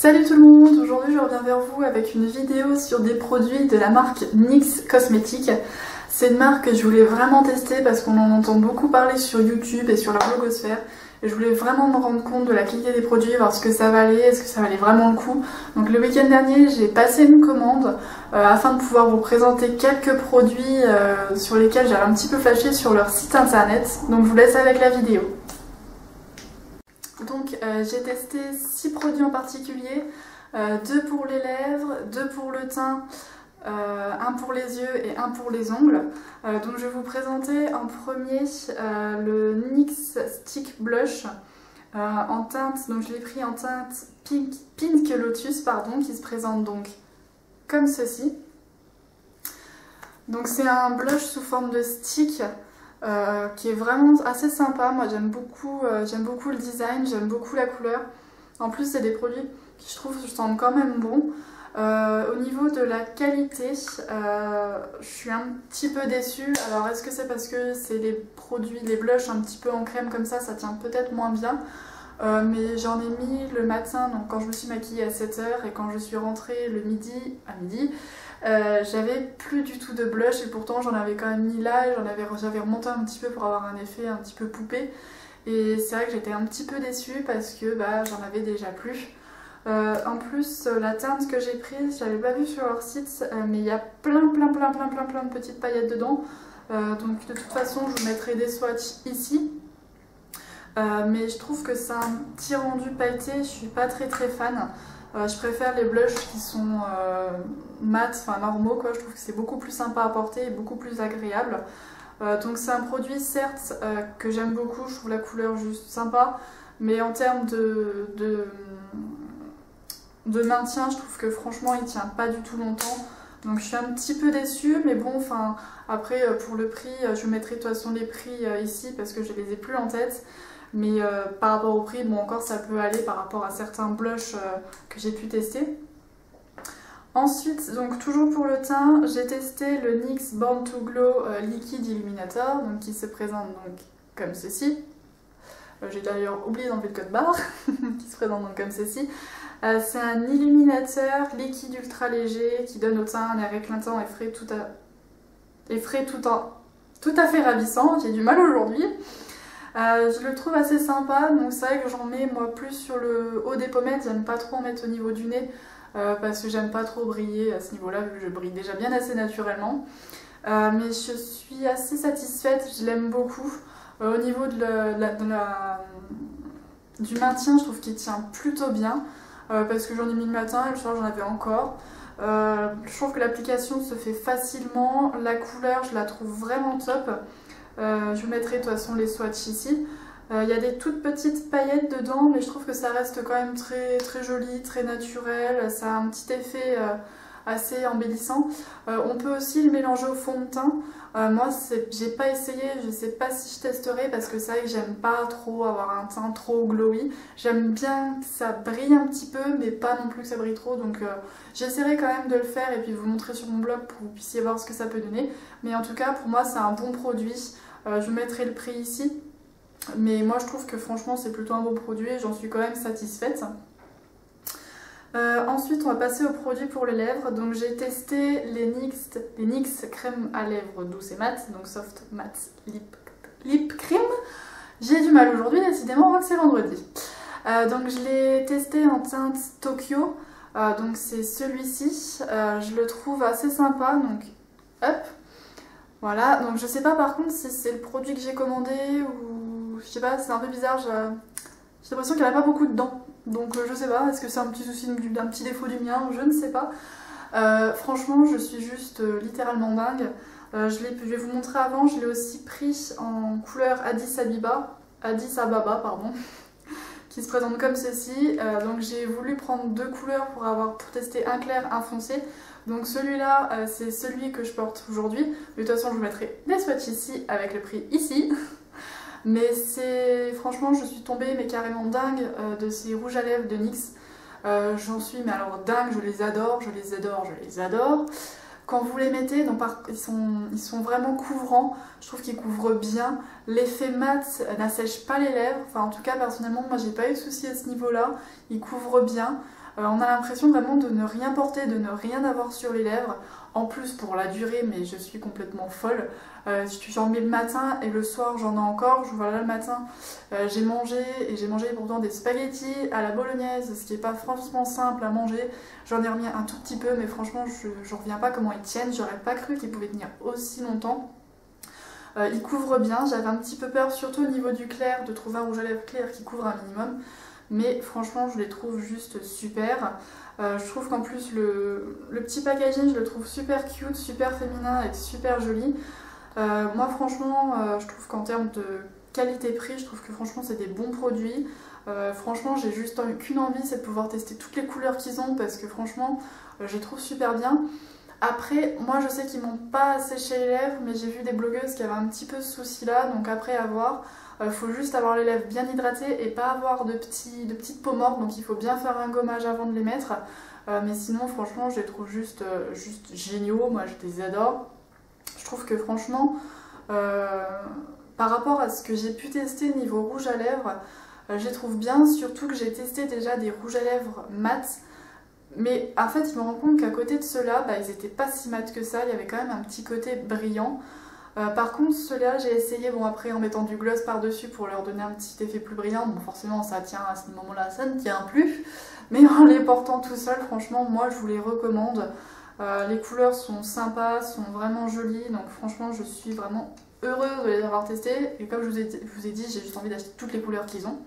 Salut tout le monde, aujourd'hui je reviens vers vous avec une vidéo sur des produits de la marque NYX Cosmetics. C'est une marque que je voulais vraiment tester parce qu'on en entend beaucoup parler sur YouTube et sur la blogosphère. Et je voulais vraiment me rendre compte de la qualité des produits, voir ce que ça valait, est-ce que ça valait vraiment le coup. Donc le week-end dernier j'ai passé une commande afin de pouvoir vous présenter quelques produits sur lesquels j'avais un petit peu flashé sur leur site internet. Donc je vous laisse avec la vidéo. Donc j'ai testé 6 produits en particulier, 2 pour les lèvres, 2 pour le teint, 1 pour les yeux et 1 pour les ongles. Donc je vais vous présenter en premier le NYX Stick Blush en teinte, donc je l'ai pris en teinte Pink Lotus, pardon, qui se présente donc comme ceci. Donc c'est un blush sous forme de stick. Qui est vraiment assez sympa. Moi j'aime beaucoup le design, j'aime beaucoup la couleur. En plus c'est des produits qui je trouve sentent quand même bon. Au niveau de la qualité, je suis un petit peu déçue. Alors est-ce que c'est parce que c'est les produits, les blushs un petit peu en crème comme ça tient peut-être moins bien. Mais j'en ai mis le matin, donc quand je me suis maquillée à 7 h et quand je suis rentrée le midi, à midi, j'avais plus du tout de blush et pourtant j'en avais quand même mis là et j'avais remonté un petit peu pour avoir un effet un petit peu poupée. Et c'est vrai que j'étais un petit peu déçue parce que j'en avais déjà plus. En plus, la teinte que j'ai prise, je l'avais pas vue sur leur site, mais il y a plein de petites paillettes dedans. Donc de toute façon, je vous mettrai des swatchs ici. Mais je trouve que c'est un petit rendu pailleté, je suis pas très fan. Je préfère les blushs qui sont mat, enfin normaux quoi. Je trouve que c'est beaucoup plus sympa à porter et beaucoup plus agréable. Donc c'est un produit certes que j'aime beaucoup, je trouve la couleur juste sympa, mais en termes de maintien, je trouve que franchement il tient pas du tout longtemps. Donc je suis un petit peu déçue, mais bon, enfin après pour le prix, je mettrai de toute façon les prix ici parce que je les ai plus en tête. Mais par rapport au prix, bon encore ça peut aller par rapport à certains blushs que j'ai pu tester. Ensuite, donc toujours pour le teint, j'ai testé le NYX Born to Glow Liquid Illuminator, donc qui se présente donc comme ceci. J'ai d'ailleurs oublié d'enlever le code barre, qui se présente donc comme ceci. C'est un illuminateur liquide ultra léger qui donne au teint un air éclatant et frais tout à fait ravissant. J'ai du mal aujourd'hui. Je le trouve assez sympa, donc c'est vrai que j'en mets moi plus sur le haut des pommettes, j'aime pas trop en mettre au niveau du nez parce que j'aime pas trop briller à ce niveau-là, vu que je brille déjà bien assez naturellement. Mais je suis assez satisfaite, je l'aime beaucoup. Au niveau du maintien, je trouve qu'il tient plutôt bien parce que j'en ai mis le matin et le soir j'en avais encore. Je trouve que l'application se fait facilement, la couleur je la trouve vraiment top. Je vous mettrai de toute façon les swatchs ici. Il y a des toutes petites paillettes dedans, mais je trouve que ça reste quand même très joli, très naturel. Ça a un petit effet assez embellissant. On peut aussi le mélanger au fond de teint. Moi, j'ai pas essayé, je sais pas si je testerai parce que c'est vrai que j'aime pas trop avoir un teint trop glowy. J'aime bien que ça brille un petit peu, mais pas non plus que ça brille trop. Donc j'essaierai quand même de le faire et puis vous montrer sur mon blog pour que vous puissiez voir ce que ça peut donner. Mais en tout cas, pour moi, c'est un bon produit. Je vous mettrai le prix ici. Mais moi, je trouve que franchement, c'est plutôt un bon produit et j'en suis quand même satisfaite. Ensuite, on va passer aux produits pour les lèvres. Donc j'ai testé les NYX crème à lèvres douce et mat, donc Soft Matte Lip Cream. J'ai du mal aujourd'hui, décidément, on voit que c'est vendredi. Donc je l'ai testé en teinte Tokyo, donc c'est celui-ci. Je le trouve assez sympa, donc hop. Voilà, donc je sais pas par contre si c'est le produit que j'ai commandé ou je sais pas, c'est un peu bizarre, j'ai l'impression qu'il n'y en a pas beaucoup dedans. Donc je sais pas, est-ce que c'est un petit souci, un petit défaut du mien, je ne sais pas. Franchement, je suis juste littéralement dingue. Je vais vous montrer avant, je l'ai aussi pris en couleur Addis Ababa, pardon, qui se présente comme ceci. Donc j'ai voulu prendre 2 couleurs pour tester un clair, un foncé. Donc celui-là, c'est celui que je porte aujourd'hui. De toute façon, je vous mettrai les swatchs ici avec le prix ici. Mais franchement, je suis tombée mais carrément dingue de ces rouges à lèvres de NYX. J'en suis mais alors dingue, je les adore. Quand vous les mettez, donc ils sont vraiment couvrants, je trouve qu'ils couvrent bien. L'effet mat n'assèche pas les lèvres, enfin en tout cas personnellement moi j'ai pas eu de soucis à ce niveau là, ils couvrent bien. On a l'impression vraiment de ne rien porter, de ne rien avoir sur les lèvres. En plus pour la durée, mais je suis complètement folle. J'en mets le matin et le soir j'en ai encore. Voilà, le matin j'ai mangé et j'ai mangé pourtant des spaghettis à la bolognaise, ce qui n'est pas franchement simple à manger. J'en ai remis un tout petit peu, mais franchement je reviens pas comment ils tiennent. J'aurais pas cru qu'ils pouvaient tenir aussi longtemps. Ils couvrent bien. J'avais un petit peu peur, surtout au niveau du clair, de trouver un rouge à lèvres clair qui couvre un minimum. Mais franchement je les trouve juste super. Je trouve qu'en plus le petit packaging je le trouve super cute, super féminin et super joli. Moi franchement je trouve qu'en termes de qualité-prix, je trouve que franchement c'est des bons produits. Franchement j'ai juste qu'une envie, c'est de pouvoir tester toutes les couleurs qu'ils ont parce que franchement je les trouve super bien. Après moi je sais qu'ils m'ont pas séché les lèvres, mais j'ai vu des blogueuses qui avaient un petit peu ce souci là, donc après à voir. Faut juste avoir les lèvres bien hydratées et pas avoir de petites peaux mortes, donc il faut bien faire un gommage avant de les mettre. Mais sinon franchement je les trouve juste géniaux, moi je les adore. Je trouve que franchement par rapport à ce que j'ai pu tester niveau rouge à lèvres, je les trouve bien, surtout que j'ai testé déjà des rouges à lèvres mat. Mais en fait je me rends compte qu'à côté de ceux-là, ils n'étaient pas si mat que ça, il y avait quand même un petit côté brillant. Par contre ceux-là j'ai essayé, bon après en mettant du gloss par dessus pour leur donner un petit effet plus brillant, bon forcément ça tient à ce moment là, ça ne tient plus, mais en les portant tout seul franchement moi je vous les recommande. Les couleurs sont sympas, sont vraiment jolies, donc franchement je suis vraiment heureuse de les avoir testés, et comme je vous ai dit j'ai juste envie d'acheter toutes les couleurs qu'ils ont.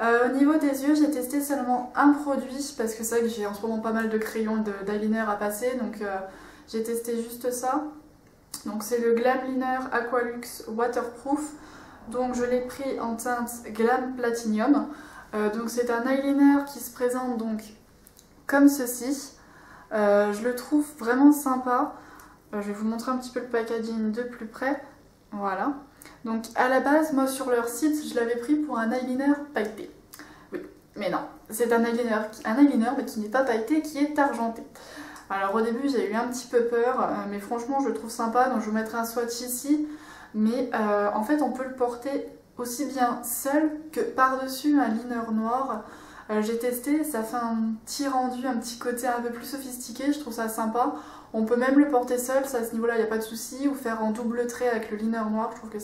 Au niveau des yeux, j'ai testé seulement un produit parce que c'est vrai que j'ai en ce moment pas mal de crayons d'eyeliner à passer, donc j'ai testé juste ça. Donc c'est le Glam Liner Aqualux Waterproof, donc je l'ai pris en teinte Glam Platinum. Donc c'est un eyeliner qui se présente donc comme ceci. Je le trouve vraiment sympa. Je vais vous montrer un petit peu le packaging de plus près. Voilà. Donc à la base, moi sur leur site, je l'avais pris pour un eyeliner pailleté. Oui, mais non, c'est un eyeliner mais qui n'est pas pailleté, qui est argenté. Alors au début j'ai eu un petit peu peur, mais franchement je le trouve sympa, donc je vous mettrai un swatch ici. Mais en fait on peut le porter aussi bien seul que par-dessus un liner noir. J'ai testé, ça fait un petit rendu, un petit côté un peu plus sophistiqué, je trouve ça sympa. On peut même le porter seul, ça, à ce niveau-là il n'y a pas de souci, ou faire en double trait avec le liner noir, je trouve que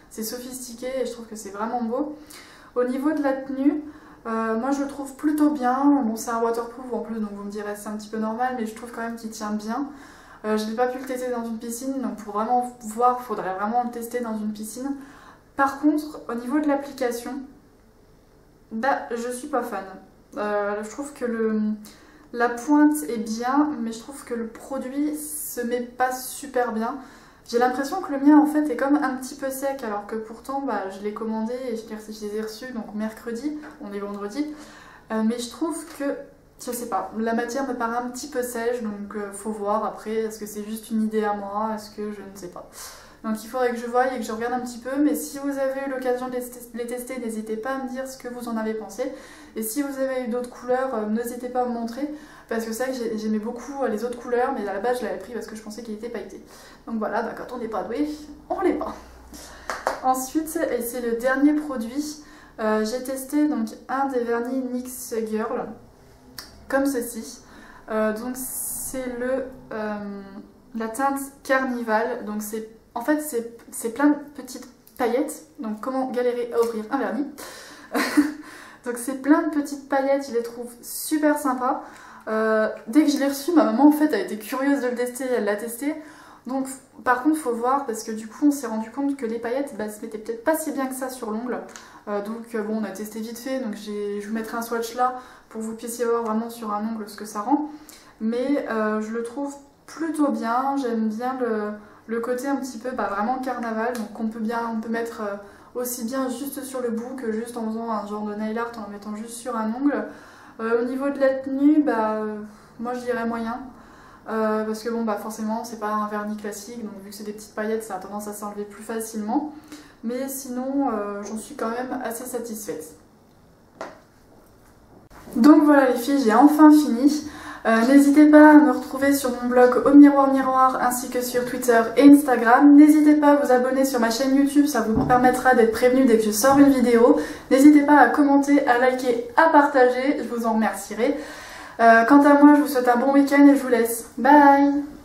c'est sophistiqué et je trouve que c'est vraiment beau. Au niveau de la tenue, moi je le trouve plutôt bien. Bon c'est un waterproof en plus, donc vous me direz c'est un petit peu normal, mais je trouve quand même qu'il tient bien. Je n'ai pas pu le tester dans une piscine, donc pour vraiment voir, il faudrait vraiment le tester dans une piscine. Par contre, au niveau de l'application, je suis pas fan. Je trouve que la pointe est bien, mais je trouve que le produit se met pas super bien. J'ai l'impression que le mien en fait est comme un petit peu sec, alors que pourtant je l'ai commandé et je les ai reçus donc mercredi, on est vendredi. Mais je trouve que, je sais pas, la matière me paraît un petit peu sèche, donc faut voir après, est-ce que c'est juste une idée à moi, est-ce que je ne sais pas. Donc il faudrait que je voie et que je regarde un petit peu, mais si vous avez eu l'occasion de les tester, n'hésitez pas à me dire ce que vous en avez pensé. Et si vous avez eu d'autres couleurs, n'hésitez pas à me montrer, parce que c'est vrai que j'aimais beaucoup les autres couleurs, mais à la base je l'avais pris parce que je pensais qu'il était pailleté. Donc voilà, quand on n'est pas doué, on l'est pas. Ensuite, et c'est le dernier produit, j'ai testé donc un des vernis NYX Girl, comme ceci. Donc c'est la teinte Carnival, donc en fait c'est plein de petites paillettes. Donc comment galérer à ouvrir un vernis. Donc c'est plein de petites paillettes, je les trouve super sympas. Dès que je l'ai reçu, ma maman en fait a été curieuse de le tester, elle l'a testé. Donc par contre faut voir, parce que du coup on s'est rendu compte que les paillettes se mettaient peut-être pas si bien que ça sur l'ongle. Donc bon, on a testé vite fait, donc je vous mettrai un swatch là pour que vous puissiez voir vraiment sur un ongle ce que ça rend. Mais je le trouve plutôt bien, j'aime bien le côté un petit peu vraiment carnaval, donc on peut mettre aussi bien juste sur le bout que juste en faisant un genre de nail art en le mettant juste sur un ongle. Au niveau de la tenue, moi je dirais moyen. Parce que bon forcément c'est pas un vernis classique, donc vu que c'est des petites paillettes ça a tendance à s'enlever plus facilement. Mais sinon j'en suis quand même assez satisfaite. Donc voilà les filles, j'ai enfin fini. N'hésitez pas à me retrouver sur mon blog Au Miroir Miroir ainsi que sur Twitter et Instagram. N'hésitez pas à vous abonner sur ma chaîne YouTube, ça vous permettra d'être prévenu dès que je sors une vidéo. N'hésitez pas à commenter, à liker, à partager, je vous en remercierai. Quant à moi, je vous souhaite un bon week-end et je vous laisse. Bye!